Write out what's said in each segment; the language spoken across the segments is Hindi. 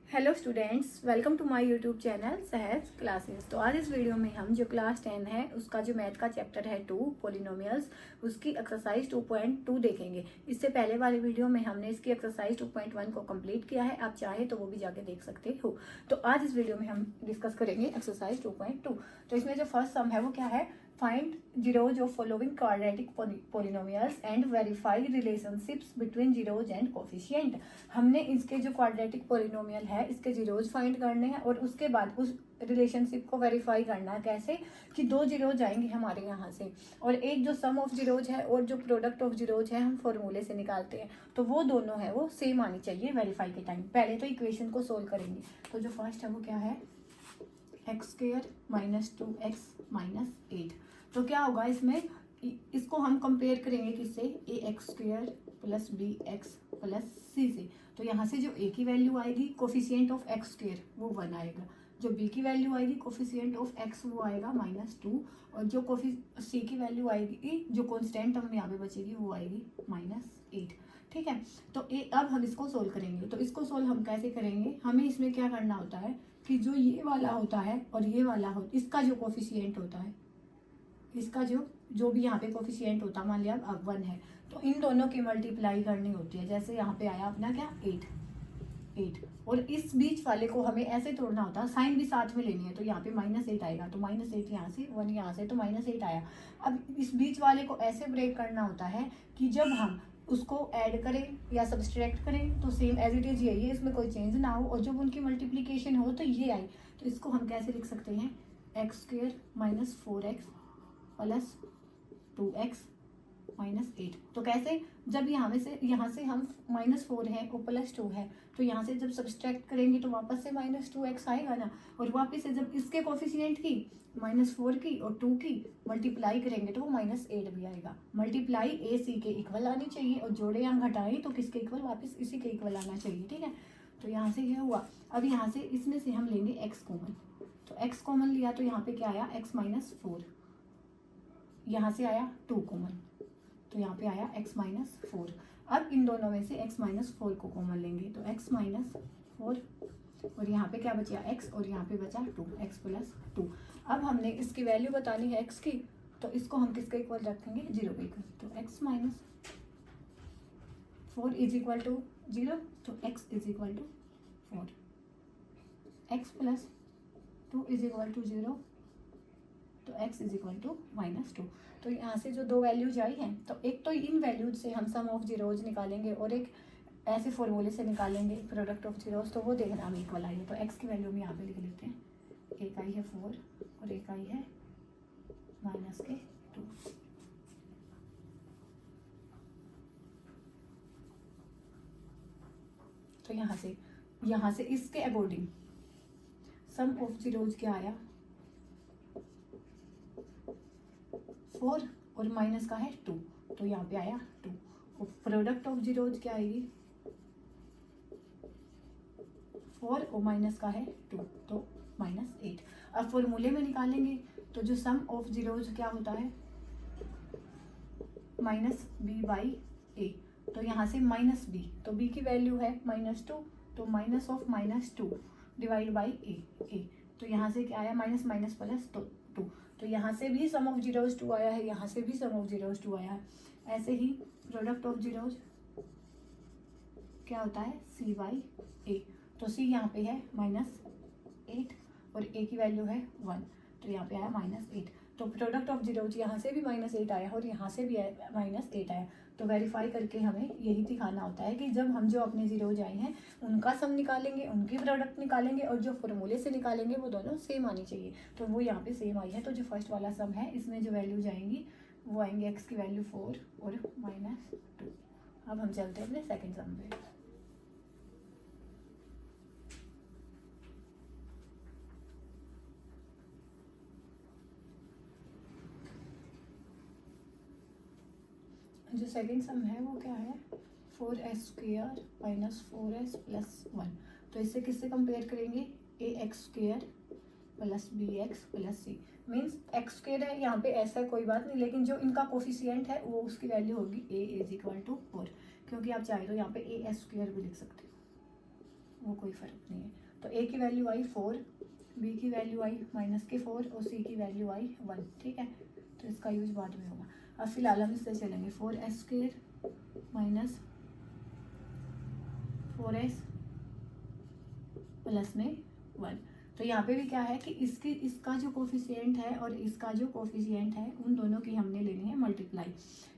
Hello students, welcome to my YouTube channel Sahaj Classes. तो आज इस वीडियो में हम जो क्लास 10 है उसका जो मैथ का चैप्टर है 2 पॉलिनोमियल्स, उसकी एक्सरसाइज 2.2 देखेंगे। इससे पहले वाले वीडियो में हमने इसकी एक्सरसाइज 2.1 को कंप्लीट किया है, आप चाहे तो वो भी जाके देख सकते हो। तो आज इस वीडियो में हम डिस्कस करेंगे एक्सरसाइज 2.2। तो इसमें जो फर्स्ट सम है वो क्या है, find zeros of following quadratic polynomials and verify relationships between zeros and coefficient। हमने इसके जो क्वाड्रेटिक पोलिनोमियल है इसके जीरोज फाइंड करने हैं और उसके बाद उस रिलेशनशिप को वेरीफाई करना है। कैसे कि दो जीरोज आएंगे हमारे यहाँ से और एक जो सम ऑफ जीरोज है और जो प्रोडक्ट ऑफ जीरोज है हम फॉर्मूले से निकालते हैं, तो वो दोनों है वो सेम आनी चाहिए वेरीफाई के टाइम। पहले तो इक्वेशन को सोल्व करेंगे। तो जो फर्स्ट है वो क्या है, x square minus 2x minus 8। तो क्या होगा इसमें, इसको हम कंपेयर करेंगे किससे, A X square plus B X plus C से। तो यहाँ से जो ए की वैल्यू आएगी कोफिशिएंट ऑफ एक्स स्क्वायर वो 1 आएगा, जो बी की वैल्यू आएगी कोफिशिएंट ऑफ एक्स वो आएगा -2, और जो सी की वैल्यू आएगी जो कॉन्स्टेंट टर्म यहाँ पे बचेगी वो आएगी -8। ठीक है, तो अब हम इसको सोल्व करेंगे। तो इसको सोल्व हम कैसे करेंगे, हमें इसमें क्या करना होता है कि जो ये वाला होता है और ये वाला हो, इसका जो कोफिशिएंट होता है, इसका जो भी यहाँ पे कोफिशिएंट होता है, मान लिया अब 1 है, तो इन दोनों की मल्टीप्लाई करनी होती है। जैसे यहाँ पे आया अपना क्या 8, और इस बीच वाले को हमें ऐसे तोड़ना होता है, साइन भी साथ में लेनी है। तो यहाँ पे -8 आएगा, तो -8 यहाँ से, 1 यहाँ से, तो -8 आया। अब इस बीच वाले को ऐसे ब्रेक करना होता है कि जब हम उसको ऐड करें या सब्सट्रैक्ट करें तो सेम एज इट इज यही है, इसमें कोई चेंज ना हो, और जब उनकी मल्टीप्लीकेशन हो तो ये आई। तो इसको हम कैसे लिख सकते हैं, x square minus 4x plus 2x minus 8। तो कैसे, जब यहाँ से हम -4 है और +2 है, तो यहाँ से जब सब्सट्रैक्ट करेंगे तो वापस से -2x आएगा ना, और वापस से जब इसके कोफिशिएंट की -4 की और 2 की मल्टीप्लाई करेंगे तो वो -8 भी आएगा। मल्टीप्लाई ए सी के इक्वल आनी चाहिए, और जोड़े यहाँ घटाएं तो किसके इक्वल, वापस इसी के इक्वल आना चाहिए। ठीक है, तो यहाँ से ये हुआ। अब यहाँ से इसमें से हम लेंगे x कॉमन, तो x कॉमन लिया तो यहाँ पे क्या आया, x -4, यहाँ से आया 2 कॉमन, तो यहाँ पे आया x -4। अब इन दोनों में से x -4 को कॉमन लेंगे, तो x -4 और यहाँ पे क्या बचा x, और यहाँ पे बचा 2, x + 2। अब हमने इसकी वैल्यू बतानी है x की, तो इसको हम किसके इक्वल रखेंगे, 0 के इक्वल। तो x -4 इज इक्वल टू 0, तो x is equal to 4, x + 2 is equal to 0, तो x इज इक्वल टू -2। तो यहाँ से जो दो वैल्यूज आई हैं, तो एक तो इन वैल्यूज से हम सम ऑफ जीरोज निकालेंगे और एक ऐसे फॉर्मूले से निकालेंगे प्रोडक्ट ऑफ जीरोज, तो वो देखना हमें इक्वल आई है। तो x की वैल्यू में यहाँ पे लिख लेते हैं, एक आई है 4 और एक आई है -2। तो यहाँ से इसके अकॉर्डिंग सम ऑफ जीरोज क्या आया, 4 और माइनस का है 2, तो यहाँ पे आया 2, और प्रोडक्ट ऑफ जीरोज क्या आएगी, 4 और माइनस का है 2, तो -8। अब फॉर्मूले में निकालेंगे तो जो सम ऑफ जीरोज क्या होता है, -b/a। तो यहाँ से -b, तो b की वैल्यू है -2, तो -2 डिवाइड बाई a। तो यहाँ से क्या आया, माइनस प्लस 2। तो यहाँ से भी सम ऑफ जीरोज 2 आया है, यहाँ से भी सम ऑफ जीरोज 2 आया है। ऐसे ही प्रोडक्ट ऑफ जीरोज क्या होता है, c/a। तो c यहाँ पे है -8 और a की वैल्यू है 1, तो यहाँ पे आया -8। तो प्रोडक्ट ऑफ जीरोज यहाँ से भी -8 आया और यहाँ से भी -8 आया। तो वेरीफाई करके हमें यही दिखाना होता है कि जब हम जो अपने जीरोज आए हैं उनका सम निकालेंगे, उनकी प्रोडक्ट निकालेंगे, और जो फॉर्मूले से निकालेंगे वो दोनों सेम आनी चाहिए। तो वो यहाँ पे सेम आई है। तो जो फर्स्ट वाला सम है इसमें जो वैल्यूज आएंगी वो आएंगे x की वैल्यू 4 और -2। अब हम चलते हैं अपने सेकेंड सम पे। जो सेकेंड सम है वो क्या है, 4x² माइनस 4s प्लस 1। तो इससे किससे कंपेयर करेंगे, ax² plus bx plus c। Means x² है यहाँ पे, ऐसा कोई बात नहीं, लेकिन जो इनका कोफिशिएंट है वो उसकी वैल्यू होगी a इज इक्वल टू 4, क्योंकि आप चाहे तो यहाँ पे as² भी लिख सकते हो। वो कोई फ़र्क नहीं है। तो ए की वैल्यू आई 4, बी की वैल्यू आई -4 और सी की वैल्यू आई 1, ठीक है। तो इसका यूज बाद में होगा। अब फिलहाल हम इससे चलेंगे 4s² माइनस 4s प्लस में 1। तो यहाँ पे भी क्या है कि इसका जो कोफिशिएंट है और इसका जो कोफिशिएंट है उन दोनों की हमने लेनी है मल्टीप्लाई,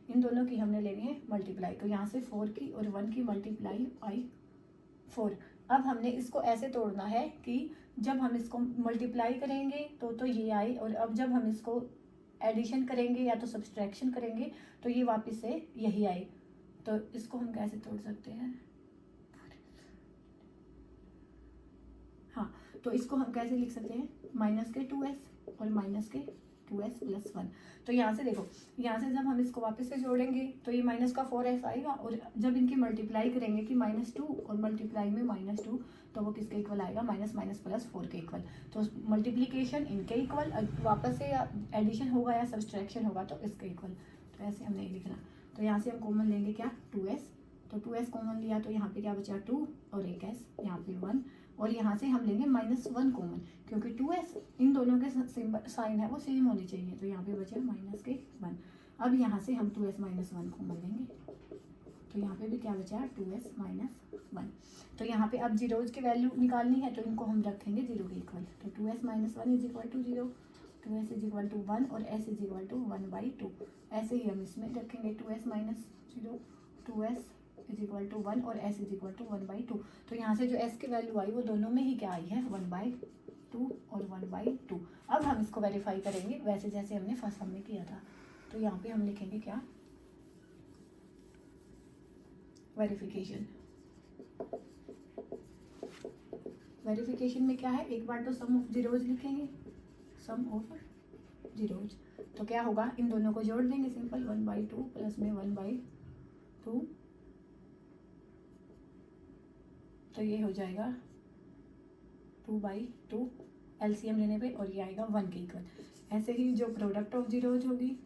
इन दोनों की हमने लेनी है मल्टीप्लाई। तो यहाँ से 4 की और 1 की मल्टीप्लाई आई 4। अब हमने इसको ऐसे तोड़ना है कि जब हम इसको मल्टीप्लाई करेंगे तो ये आई, और अब जब हम इसको एडिशन करेंगे या तो सब्सट्रैक्शन करेंगे तो ये वापस से यही आई। तो इसको हम कैसे तोड़ सकते हैं? हाँ, तो इसको हम कैसे लिख सकते हैं? -2s और -2s प्लस 1। तो यहाँ से देखो, यहाँ से जब हम इसको वापस से जोड़ेंगे तो ये -4s आएगा, और जब इनकी मल्टीप्लाई करेंगे कि -2 और मल्टीप्लाई में -2, तो वो किसके इक्वल आएगा? माइनस प्लस 4 के इक्वल। तो मल्टीप्लीकेशन इनके इक्वल, वापस से या एडिशन होगा या सब्सट्रैक्शन होगा तो इसके इक्वल। तो ऐसे हमने लिखना। तो यहाँ से हम कॉमन लेंगे क्या? 2s। तो 2s कॉमन लिया तो यहाँ पे क्या बचा? 2 और एक s, यहाँ पे 1, और यहाँ से हम लेंगे -1 कॉमन, क्योंकि 2s इन दोनों के साइन है वो सेम होनी चाहिए। तो यहाँ पे बचे -1। अब यहाँ से हम 2s -1 कॉमन लेंगे, तो यहाँ पे भी क्या बचा? 2s -1। तो यहाँ पे अब जीरोज की वैल्यू निकालनी है तो इनको हम रखेंगे 0 के इक्वल। तो 2s -1 is equal to 0, 2s is equal to 1 और s इज इक्वल टू 1/2। ऐसे ही हम इसमें रखेंगे 2s -0, 2s is equal to 1 और s इज इक्वल टू 1/2। तो यहाँ से जो s की वैल्यू आई वो दोनों में ही क्या आई है? 1/2 और 1/2। अब हम इसको वेरीफाई करेंगे वैसे जैसे हमने फर्स्ट सम में किया था। तो यहाँ पे हम लिखेंगे क्या? वेरिफिकेशन। वेरिफिकेशन में क्या है? एक बार तो सम ऑफ जीरोज लिखेंगे, सम ऑफ जीरोज। तो क्या होगा? इन दोनों को जोड़ देंगे सिंपल, 1/2 प्लस में 1/2, तो ये हो जाएगा 2/2 एलसीएम लेने पे, और ये आएगा 1 के इक्वल। ऐसे ही जो प्रोडक्ट ऑफ जीरोज होगी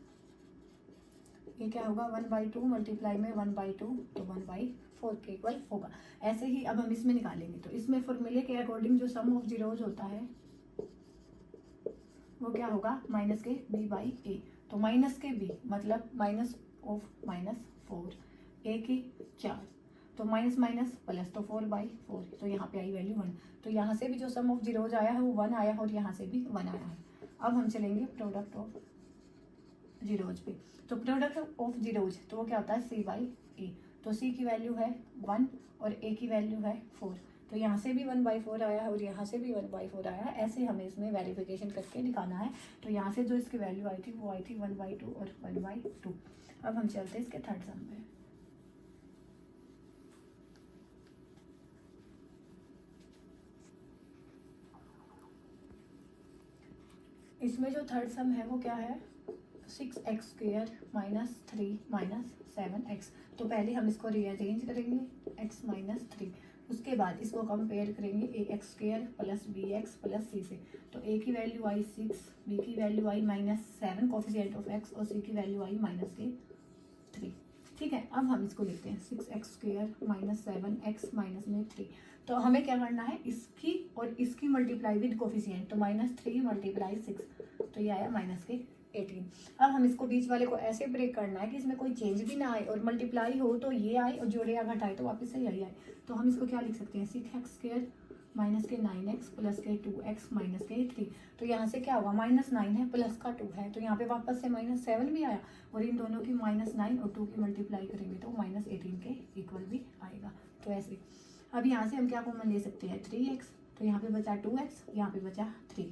ये क्या होगा? 1/2 मल्टीप्लाई में 1/2, तो 1/4 के इक्वल होगा। ऐसे ही अब हम इसमें निकालेंगे। तो इसमें फॉर्मूले के अकॉर्डिंग जो सम ऑफ जीरोज होता है वो क्या होगा? -b/a। तो -b मतलब -4, a की 4, तो माइनस प्लस, तो 4/4। तो यहाँ पे आई वैल्यू 1। तो यहाँ से भी जो सम ऑफ जीरोज आया है वो 1 आया और यहाँ से भी 1 आया है। अब हम चलेंगे प्रोडक्ट ऑफ जीरोज पे। तो प्रोडक्ट ऑफ जीरोज तो वो क्या होता है? c/a। तो c की वैल्यू है 1 और a की वैल्यू है 4। तो यहाँ से भी 1/4 आया है और यहाँ से भी 1/4 आया है। ऐसे हमें इसमें वेरिफिकेशन करके दिखाना है। तो यहाँ से जो इसकी वैल्यू आई थी वो आई थी 1/2 और 1/2। अब हम चलते हैं इसके थर्ड सम पे। इसमें जो थर्ड सम है वो क्या है? 6x² -3 -7x। तो पहले हम इसको रीअरेंज करेंगे, x -3। उसके बाद इसको कंपेयर करेंगे ax² plus bx plus c से। तो a की वैल्यू आई 6, b की value I -7 coefficient of x, और c की वैल्यू आई -3। ठीक है, अब हम इसको लिखते हैं 6x² -7x -3। तो हमें क्या करना है? इसकी और इसकी मल्टीप्लाई विद कोफिशिएंट। तो -3 × 6, तो ये आया -18। अब हम इसको बीच वाले को ऐसे ब्रेक करना है कि इसमें कोई चेंज भी ना आए, और मल्टीप्लाई हो तो ये आए और जोड़े या घटाए तो वापस से यही आए। तो हम इसको क्या लिख सकते हैं? 6x² -9x प्लस के 2x -3। तो यहाँ से क्या होगा? -9 है प्लस का 2 है, तो यहाँ पे वापस से -7 भी आया, और इन दोनों की -9 और 2 की मल्टीप्लाई करेंगे तो -18 के इक्वल भी आएगा। तो ऐसे अब यहाँ से हम क्या कॉमन ले सकते हैं? 3x। तो यहाँ पे बचा 2x, यहाँ पे बचा 3,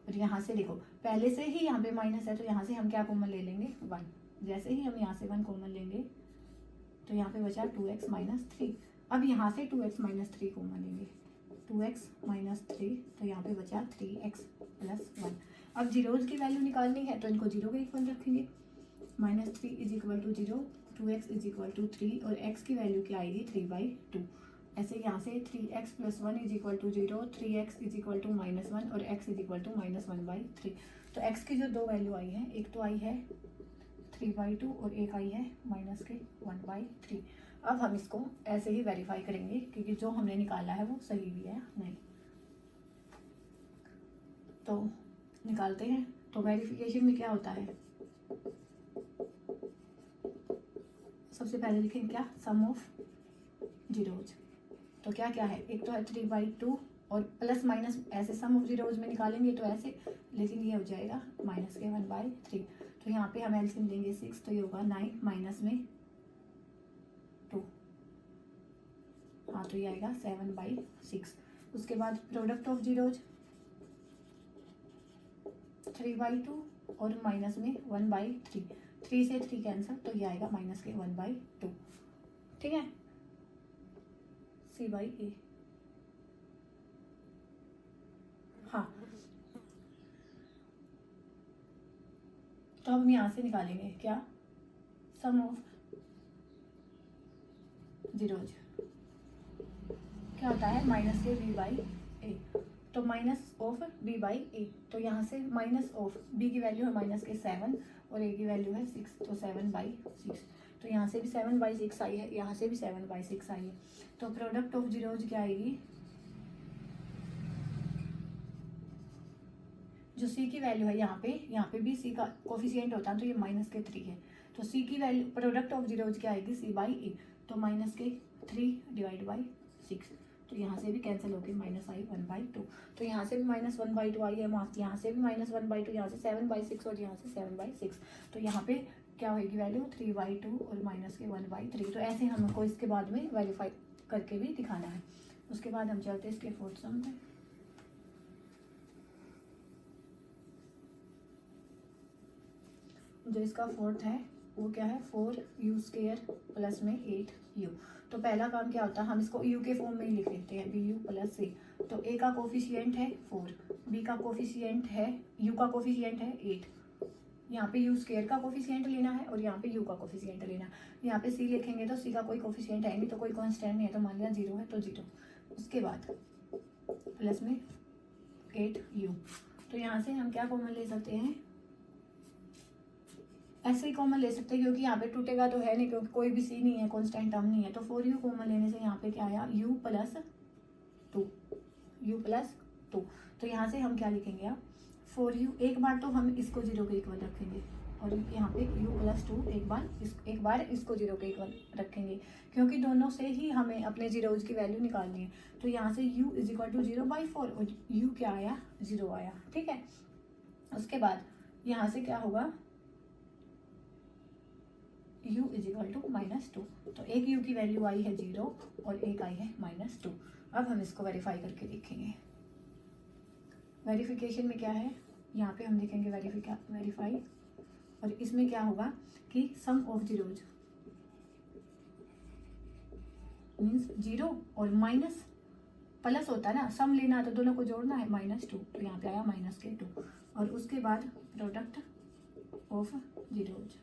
और यहाँ से देखो पहले से ही यहाँ पे माइनस है, तो यहाँ से हम क्या कॉमन ले लेंगे? 1। जैसे ही हम यहाँ से 1 कॉमन लेंगे तो यहाँ पे बचा 2x -3। अब यहाँ से 2x -3 कॉमन लेंगे, 2x -3, तो यहाँ पे बचा 3x प्लस 1। अब जीरोज की वैल्यू निकालनी है तो इनको 0 के इक्वल रखेंगे। -3 is equal to 0, 2x is equal to 3, और x की वैल्यू क्या आएगी? 3/2। ऐसे यहाँ से 3x plus 1 is equal to 0, 3x is equal to -1 और x इज इक्वल टू -1/3। तो x की जो दो वैल्यू आई है, एक तो आई है 3/2 और एक आई है -1/3। अब हम इसको ऐसे ही वेरीफाई करेंगे क्योंकि जो हमने निकाला है वो सही भी है नहीं। तो निकालते हैं। तो वेरिफिकेशन में क्या होता है, सबसे पहले लिखेंगे क्या, सम ऑफ जीरोज। तो क्या क्या है, एक तो है 3/2 और प्लस माइनस ऐसे सम ऑफ जीरोज में निकालेंगे तो ऐसे, लेकिन ये हो जाएगा माइनस के 1/3। तो यहाँ पे हम एलसीएम लेंगे 6, तो ये होगा 9 माइनस में 2, हाँ तो ये आएगा 7/6। उसके बाद प्रोडक्ट ऑफ जीरोज 3/2 और माइनस में 1/3, 3 से 3 कैंसिल, तो ये आएगा माइनस के 1/2। ठीक है, C/A। हाँ, तो हम यहाँ से निकालेंगे क्या, सम ऑफ जीरोज क्या होता है, माइनस के B/A। तो माइनस ऑफ B/A, तो यहाँ से माइनस ऑफ B की वैल्यू है माइनस के 7 और A की वैल्यू है 6, तो 7/6। तो यहाँ से भी 7/6 आई है, यहाँ से भी 7/6 आई है। तो प्रोडक्ट ऑफ जीरोज क्या आएगी, जो C की वैल्यू है यहाँ पे भी C का कोफिशिएंट होता है, तो ये माइनस के 3 है। तो C की वैल्यू प्रोडक्ट ऑफ जीरोज क्या आएगी, C/A। तो माइनस के 3/6, तो यहाँ से भी कैंसिल होकर माइनस आई 1/2। तो यहाँ से भी माइनस 1/2 आई है, यहाँ से भी माइनस 1/2, यहाँ से 7/6 और यहाँ से 7/6। तो यहाँ पे क्या होगी वैल्यू, 3/2 और माइनस के 1/3। तो ऐसे हमको इसके बाद में वेरीफाई करके भी दिखाना है। उसके बाद हम चलते हैं इसके फोर्थ सम पे। जो इसका फोर्थ है वो क्या है, 4u² प्लस में 8u। तो पहला काम क्या होता है, हम इसको u के फॉर्म में ही लिख लेते हैं, bu प्लस c। तो a का कोफिशिएंट है 4, b का कोफिशिएंट है, u का कोफिशिएंट है 8। यहाँ पे u² का कोफिशिएंट लेना है और यहाँ पे u का कोफिशिएंट लेना है। यहाँ पे c लिखेंगे तो c का कोई कोफिशिएंट है नहीं, तो कोई कांस्टेंट नहीं है, तो मान लिया 0 है तो 0। उसके बाद प्लस में 8u। तो यहाँ से हम क्या कॉमन ले सकते हैं, ऐसे ही कॉमन ले सकते हैं क्योंकि यहाँ पे टूटेगा तो है नहीं, क्योंकि कोई भी सी नहीं है, कांस्टेंट टर्म नहीं है। तो 4u कॉमन लेने से यहाँ पे क्या आया, u प्लस 2। तो यहाँ से हम क्या लिखेंगे, आप 4u, एक बार तो हम इसको 0 के इक्वल रखेंगे और यहाँ पे u प्लस 2 एक बार इसको 0 के इक्वल रखेंगे, क्योंकि दोनों से ही हमें अपने जीरोज की वैल्यू निकालनी है। तो यहाँ से u इज इक्वल टू 0/4 और u क्या आया, 0 आया। ठीक है, उसके बाद यहाँ से क्या होगा, u इज इक्वल टू -2। तो एक u की वैल्यू आई है 0 और एक आई है -2। अब हम इसको वेरीफाई करके देखेंगे। वेरिफिकेशन में क्या है, यहाँ पे हम देखेंगे वेरीफाई, और इसमें क्या होगा कि सम ऑफ जीरोज मीन्स 0 और माइनस प्लस होता है ना, सम लेना तो दोनों को जोड़ना है, -2। तो यहाँ पे आया -2। और उसके बाद प्रोडक्ट ऑफ जीरोज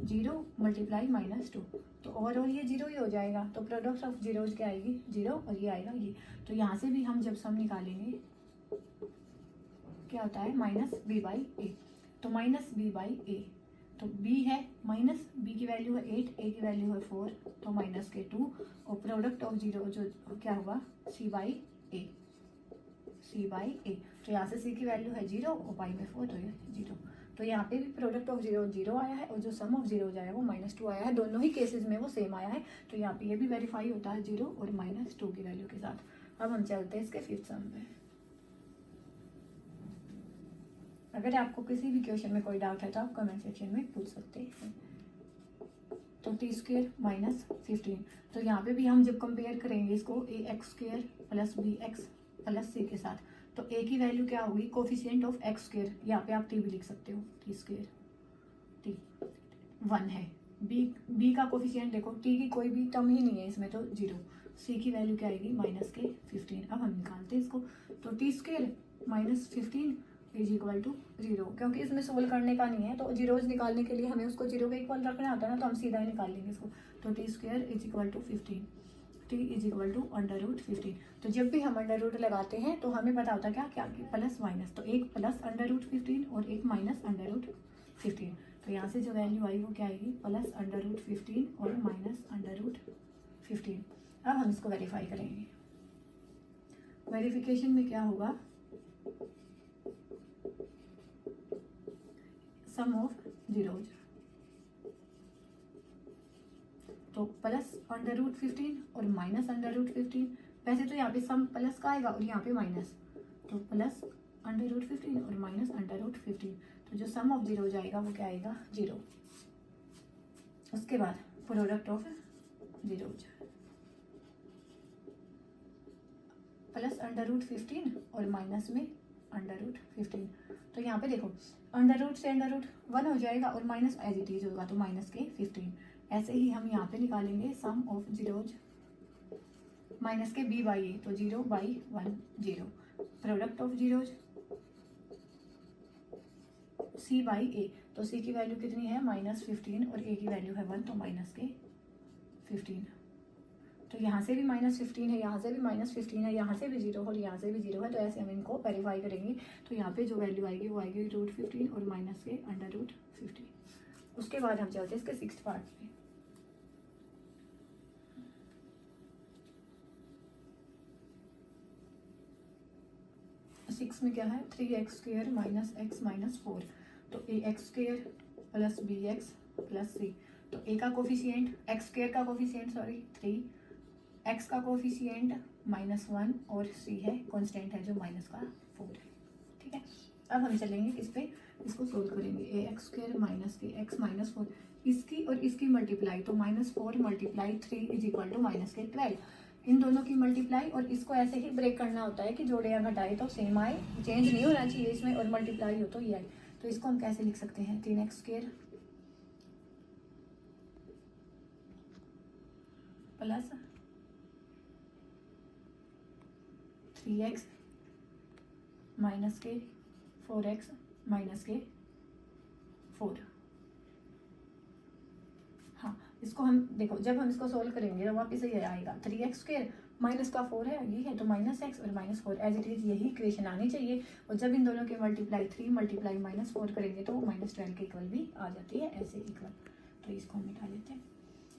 0 मल्टीप्लाई -2, तो ओवरऑल ये 0 ही हो जाएगा। तो प्रोडक्ट ऑफ जीरोज क्या आएगी, 0 और ये आएगा ये। तो यहाँ से भी हम जब सम निकालेंगे क्या होता है, -b/a। तो -b/a, तो b है माइनस, b की वैल्यू है 8, a की वैल्यू है 4, तो माइनस के 2। और प्रोडक्ट ऑफ जीरो जो क्या होगा, c/a। तो यहाँ से c की वैल्यू है 0 और y में 4, तो ये 0। तो यहाँ पे भी प्रोडक्ट ऑफ जीरो 0 आया है और जो सम ऑफ जीरोज आया है वो -2 आया है। दोनों ही केसेस में वो सेम आया है। तो यहाँ पे ये भी वेरीफाई होता है 0 और -2 की वैल्यू के साथ। अब हम चलते हैं इसके फिफ्थ सम पे। अगर आपको किसी भी क्वेश्चन में कोई डाउट है तो आप कमेंट सेक्शन में पूछ सकते हैं। तो t² - 15। तो यहाँ पे भी हम जब कंपेयर करेंगे इसको ax² + bx + c के साथ, तो a की वैल्यू क्या होगी, कोफिशिएंट ऑफ x², यहाँ पे आप t भी लिख सकते हो, t² 1 है। b का कोफिशिएंट देखो, t की कोई भी टर्म ही नहीं है इसमें, तो 0। c की वैल्यू क्या आएगी, -15। अब हम निकालते हैं इसको। तो t² - 15 इज इक्वल टू 0, क्योंकि इसमें सोल्व करने का नहीं है, तो जीरोज निकालने के लिए हमें उसको 0 के इक्वल रखना होता है ना, तो हम सीधा ही निकाल लेंगे इसको। तो t² is equal to 15, t is equal to √15। तो जब भी हम अंडर रूट लगाते हैं तो हमें पता होता है क्या क्या, प्लस माइनस। तो एक प्लस √15 और एक माइनस √15। तो यहाँ से जो वैल्यू आई वो क्या आएगी, प्लस √15 और माइनस √15। अब हम इसको वेरीफाई करेंगे। वेरिफिकेशन में क्या होगा, सम ऑफ जीरोज, तो प्लस √15 और माइनस √15। वैसे तो यहाँ पे सम प्लस का आएगा और यहाँ पे माइनस, तो प्लस √15 और माइनस √15, तो जो सम ऑफ जीरो जाएगा वो क्या आएगा, 0। उसके बाद प्रोडक्ट ऑफ जीरोज, प्लस √15 और माइनस में √15। तो यहाँ पे देखो √ से √1 हो जाएगा और माइनस एज इट इज होगा, तो माइनस के 15। ऐसे ही हम यहाँ पे निकालेंगे सम ऑफ जीरोज, माइनस के b/a, तो 0/1 0। प्रोडक्ट ऑफ जीरोज c/a, तो c की वैल्यू कितनी है, -15 और a की वैल्यू है 1, तो माइनस के 15। तो यहाँ से भी -15 है, यहाँ से भी -15 है, यहाँ से भी 0 और यहाँ से भी 0 है, तो ऐसे हम इनको वेरीफाई करेंगे। तो यहाँ पे जो वैल्यू आएगी वो आएगी √15 और माइनस के √15। उसके बाद हम चलते हैं इसके 6th पार्ट पे। सिक्स में क्या है, 3x² माइनस x माइनस 4, तो ax² plus bx plus c। तो a का कोफिशिएंट, x² का कोफिशिएंट 3, x का कोफिशिएंट -1 और c है कांस्टेंट है जो -4 है। ठीक है, अब हम चलेंगे किस पे, इसको सोल्व करेंगे। ax² माइनस के x माइनस 4, इसकी और इसकी मल्टीप्लाई, तो -4 × 3 इज इक्वल टू -12। इन दोनों की मल्टीप्लाई, और इसको ऐसे ही ब्रेक करना होता है कि जोड़े या घटाए तो सेम आए, चेंज नहीं होना चाहिए इसमें, और मल्टीप्लाई हो तो ये आए। तो इसको हम कैसे लिख सकते हैं, 3x² प्लस 3x माइनस के 4x माइनस के 4। हाँ, इसको हम देखो, जब हम इसको सोल्व करेंगे तो वापस ये आएगा 3x² माइनस का 4 है, ये है तो -x और -4 एज इट इज, यही इक्वेशन आनी चाहिए। और जब इन दोनों के मल्टीप्लाई 3 मल्टीप्लाई -4 करेंगे तो -12 के इक्वल भी आ जाती है, ऐसे इक्वल। तो इसको हम मिटा लेते हैं।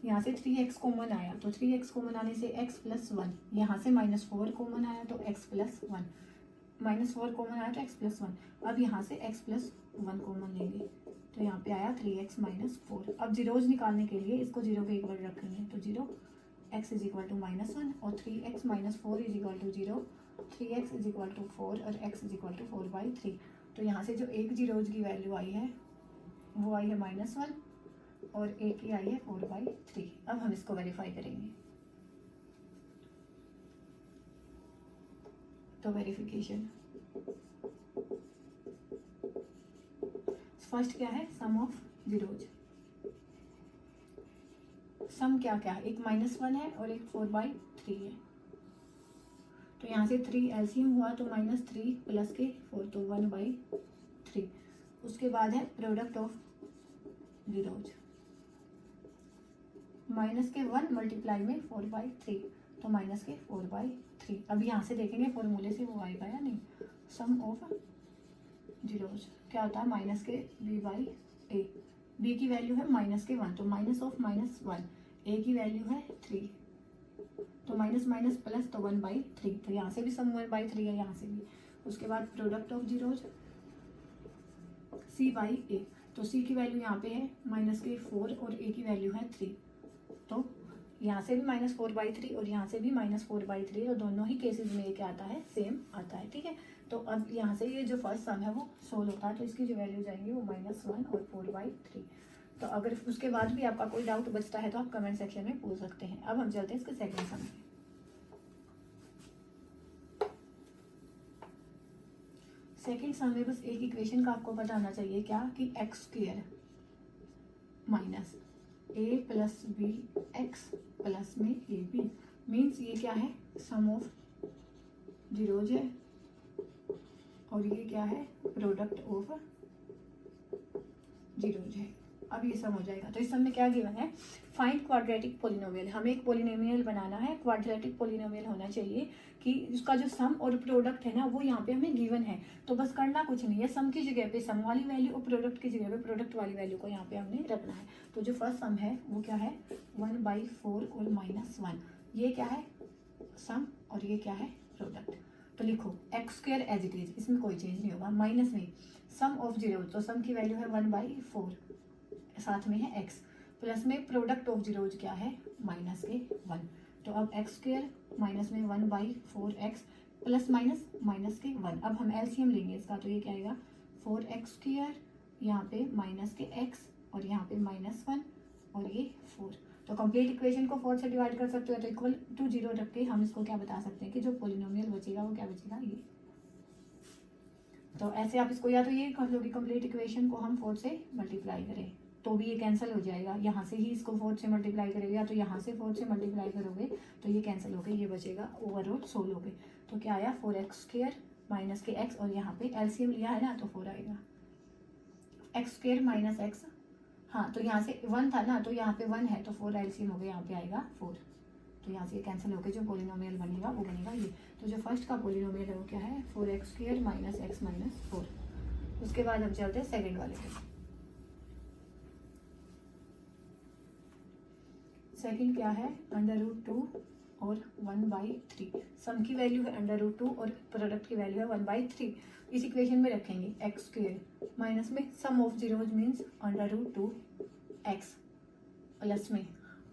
यहाँ से 3x कॉमन आया, तो 3x कॉमन आने से x + 1, यहाँ से -4 कॉमन आया तो x + 1, -4 कॉमन आया तो x + 1। अब यहाँ से x + 1 कॉमन लेंगे, तो यहाँ पे आया 3x - 4। अब जीरोज निकालने के लिए इसको 0 के इक्वल रखेंगे, तो 0 x = -1 और 3x - 4 = 0, 3x = 4 और x = 4/3। तो यहाँ से जो एक जीरोज की वैल्यू आई है वो आई है -1 और a की आई है 4/3। अब हम इसको वेरीफाई करेंगे। तो वेरिफिकेशन, फर्स्ट क्या है, सम ऑफ जीरोज। सम क्या क्या है, एक -1 है और एक 4/3 है। तो यहाँ से 3 एलसीएम हुआ तो -3 प्लस के 4, तो 1/3। उसके बाद है प्रोडक्ट ऑफ जीरोज, माइनस के 1 मल्टीप्लाई में 4/3, तो माइनस के 4/3। अब यहाँ से देखेंगे फॉर्मूले से वो आएगा या नहीं। सम ऑफ जीरोज क्या होता है, माइनस के b/a, b की वैल्यू है -1, तो माइनस ऑफ -1, a की वैल्यू है 3, तो माइनस माइनस प्लस, तो 1/3। तो यहाँ से भी सम 1/3 है, यहाँ से भी। उसके बाद प्रोडक्ट ऑफ जीरोज c/a, तो c की वैल्यू यहाँ पे है -4 और a की वैल्यू है 3, तो यहाँ से भी -4/3 और यहाँ से भी -4/3, तो दोनों ही केसेस में क्या आता है, सेम आता है। ठीक है, तो अब यहाँ से ये जो फर्स्ट सम है वो सोल्व होता है, तो इसकी जो वैल्यू जाएंगी वो -1 और 4/3। तो अगर उसके बाद भी आपका कोई डाउट बचता है तो आप कमेंट सेक्शन में पूछ सकते हैं। अब हम चलते हैं इसके सेकंड सम में। सेकंड सम में बस एक इक्वेशन का आपको पता होना चाहिए, क्या कि x² minus a + bx plus में ab, मीन्स ये क्या है, सम ऑफ जीरोज है और ये क्या है, प्रोडक्ट ऑफ जीरोज है। अब ये सम हो जाएगा। तो इस सम में क्या गिवन है, फाइंड क्वाड्रेटिक पोलिनोमियल। हमें एक पोलिनोमियल बनाना है, क्वाड्रेटिक पोलिनोमियल होना चाहिए कि उसका जो सम और प्रोडक्ट है ना वो यहाँ पे हमें गिवन है। तो बस करना कुछ नहीं है, सम की जगह पे सम वाली वैल्यू और प्रोडक्ट की जगह पे प्रोडक्ट वाली वैल्यू को यहाँ पे हमने रखना है। तो जो फर्स्ट सम है वो क्या है, 1/4 और -1। ये क्या है सम और ये क्या है प्रोडक्ट। तो लिखो x² एज इट इज, इसमें कोई चेंज नहीं होगा। माइनस में सम ऑफ जीरो, तो सम की वैल्यू है 1/4, साथ में है x, प्लस में प्रोडक्ट ऑफ जीरोज क्या है -1। तो अब x² माइनस में 1/4x प्लस -1। अब हम एलसीएम लेंगे इसका, तो ये क्या आएगा 4x², यहाँ पे -x और यहाँ पे -1 और ये 4। तो कंप्लीट इक्वेशन को 4 से डिवाइड कर सकते हो, तो इक्वल टू 0 रख के हम इसको क्या बता सकते हैं कि जो पोलिनोमियल बचेगा वो क्या बचेगा ये। तो ऐसे आप इसको या तो ये कर लो कि कंप्लीट इक्वेशन को हम 4 से मल्टीप्लाई करें तो भी ये कैंसिल हो जाएगा, यहाँ से ही इसको 4 से मल्टीप्लाई करेंगे या तो यहाँ से 4 से मल्टीप्लाई करोगे तो ये कैंसिल हो गए, ये बचेगा ओवरऑल 16 हो गए। तो क्या आया 4x² माइनस के x, और यहाँ पे एलसीएम लिया है ना तो 4 आएगा। x² माइनस x, हाँ तो यहाँ से 1 था ना तो यहाँ पे 1 है तो 4 एलसीएम हो गया, यहाँ पे आएगा 4। तो यहाँ से ये कैंसिल होकर जो पोलिनोमियल बनेगा वो बनेगा ये। तो जो फर्स्ट का पोलिनोमियल है वो क्या है 4x² माइनस x माइनस 4। उसके बाद हम चलते हैं सेकंड वाले पे। सेकंड क्या है √2 और 1/3। सम की वैल्यू है √2 और प्रोडक्ट की वैल्यू है 1/3। इस इक्वेशन में रखेंगे x² माइनस में sum of zeros means √2x plus में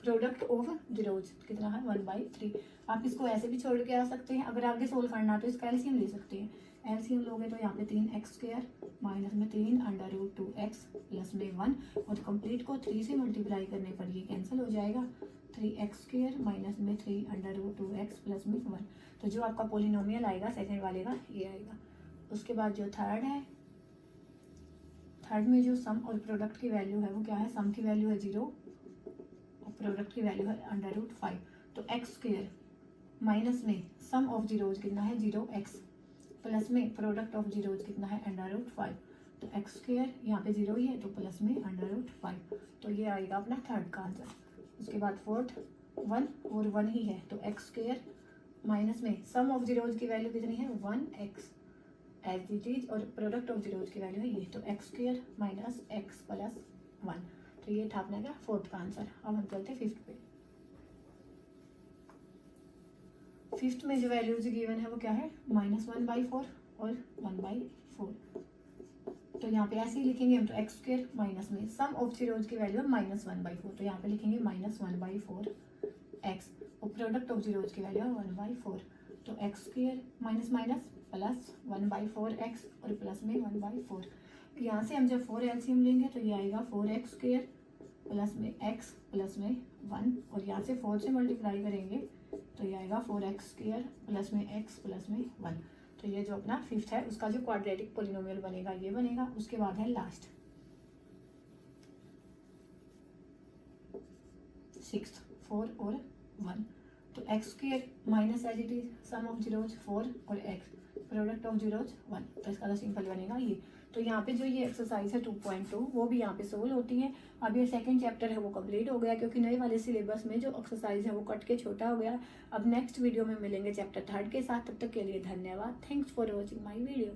प्रोडक्ट ऑफ जीरोज कितना है 1/3। आप इसको ऐसे भी छोड़ के आ सकते हैं, अगर आगे सोल्व करना तो इसका एलसीएम ले सकते हैं। एलसीएम लोगे तो यहाँ पे 3x² माइनस में 3 √2x प्लस में 1, और कंप्लीट को 3 से मल्टीप्लाई करने पर ये कैंसिल हो जाएगा। 3x² माइनस में 3 √2x प्लस में 1। तो जो आपका पोलिनोमियल आएगा सेकंड वाले का ये आएगा। उसके बाद जो थर्ड है, थर्ड में जो सम और प्रोडक्ट की वैल्यू है वो क्या है, सम की वैल्यू है 0 और प्रोडक्ट की वैल्यू है √5। तो x² माइनस में सम ऑफ जीरोज कितना है 0x प्लस में प्रोडक्ट ऑफ जीरोज कितना है √5। तो x² यहाँ पे 0 ही है तो प्लस में √5। तो ये आएगा अपना थर्ड का आंसर। उसके बाद फोर्थ 1 और 1 ही है तो x² माइनस में सम ऑफ जीरोज की वैल्यू कितनी है 1x एज इट इज, और प्रोडक्ट ऑफ जीरोज की वैल्यू है ये, तो x² माइनस x प्लस 1। तो ये था अपना क्या फोर्थ का आंसर। अब हम चलते हैं फिफ्थ पे। फिफ्थ में जो वैल्यूज गिवन है वो क्या है -1/4 और 1/4। तो यहाँ पे ऐसे ही लिखेंगे हम, तो x² माइनस में सम ऑफ जीरोज की वैल्यू है -1/4, तो यहाँ पे लिखेंगे -1/4x, और प्रोडक्ट ऑफ जीरोज की वैल्यू है 1/4। तो x² minus minus plus 1/4x और प्लस में 1/4। यहाँ से हम जब 4 एलसीएम लेंगे तो ये आएगा 4x² प्लस में x प्लस में 1, और यहाँ से 4 से मल्टीप्लाई करेंगे तो ये आएगा 4x² प्लस में x प्लस में 1। तो ये जो अपना फिफ्थ है उसका जो क्वाड्रेटिक पोलिनोमियल बनेगा ये बनेगा। उसके बाद है लास्ट सिक्स्थ 4 और 1। तो x² minus as it is sum of zeros 4 और x प्रोडक्ट ऑफ जीरोज 1। तो इसका तो सिंपल बनेगा ये। तो यहाँ पे जो ये एक्सरसाइज है 2.2 वो भी यहाँ पे सोल्व होती है। अब ये सेकंड चैप्टर है वो कंप्लीट हो गया, क्योंकि नए वाले सिलेबस में जो एक्सरसाइज है वो कट के छोटा हो गया। अब नेक्स्ट वीडियो में मिलेंगे चैप्टर थर्ड के साथ। तब तक के लिए धन्यवाद। Thanks for watching my video.